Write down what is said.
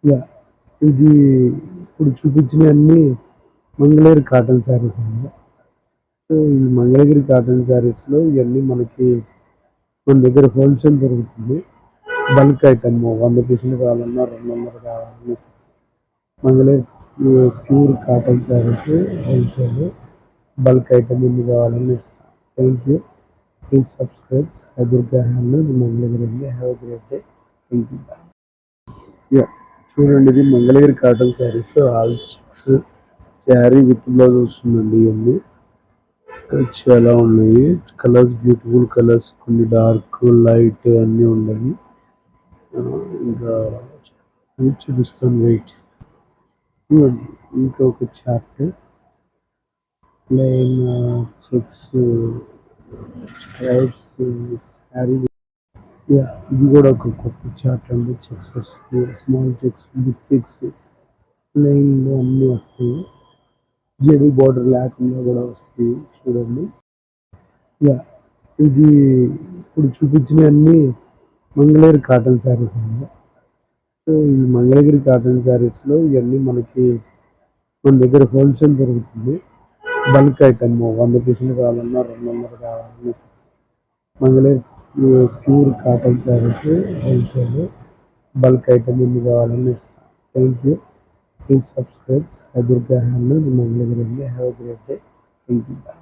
Yeah! ఇది ఇప్పుడు చూపించినయన్నీ Mangalagiri cotton saris అండి. సో, ఈ మంగళగిరి కాటన్ శారీస్‌లో ఇయన్నీ మనకి మన దగ్గర హోల్‌సేల్ దొరుకుతుంది. బల్క్ ఐటెమ్ 100 పీసులు కావాలన్నా, 200 కావాలన్నా ఇస్తాం. Mangalagiri pure cotton saris wholesale bulk item ఎన్ని కావాలన్నా ఇస్తాం. Thank you. Please subscribe Sai Durga handlooms Mangalagiri అండి. Have a great day. Thank you. Yeah! చూడండి, ఇది Mangalagiri cotton saris all checks sari with blouse వస్తుందండి. ఇవన్నీ చాలా ఉన్నాయి. కలర్స్ బ్యూటిఫుల్ కలర్స్, కొన్ని డార్క్, లైట్ అన్నీ ఉన్నాయి. ఇంకా ఇది చూపిస్తాను, వెయిట్. ఇవ్వండి ఇంకొక chart, plain checks stripes sari. Yeah! ఇది కూడా ఒక కొత్త చార్ట్ అండి. చెక్స్ వస్తాయి, స్మాల్ చెక్స్, బిగ్ చెక్స్, ప్లెయిన్‌లో అన్నీ వస్తాయి. జరీ బార్డర్ లేకుండా కూడా వస్తాయి. చూడండి. యాహ్! ఇది ఇప్పుడు చూపించినయన్నీ మంగళగిరి కాటన్ శారీస్ అండి. సో, ఈ మంగళగిరి కాటన్ శారీస్‌లో ఇయన్నీ మనకి మన దగ్గర హోల్‌సేల్ దొరుకుతుంది. బల్క్ ఐటెమ్ 100 పీసులు కావాలన్నా, 200 కావాలన్నా ఇస్తాం. Mangalagiri pure cotton saris wholesale bulk item ఎన్ని కావాలన్నా ఇస్తాం. Thank you. Please subscribe Sai Durga handlooms Mangalagiri అండి. Have a great day. Thank you.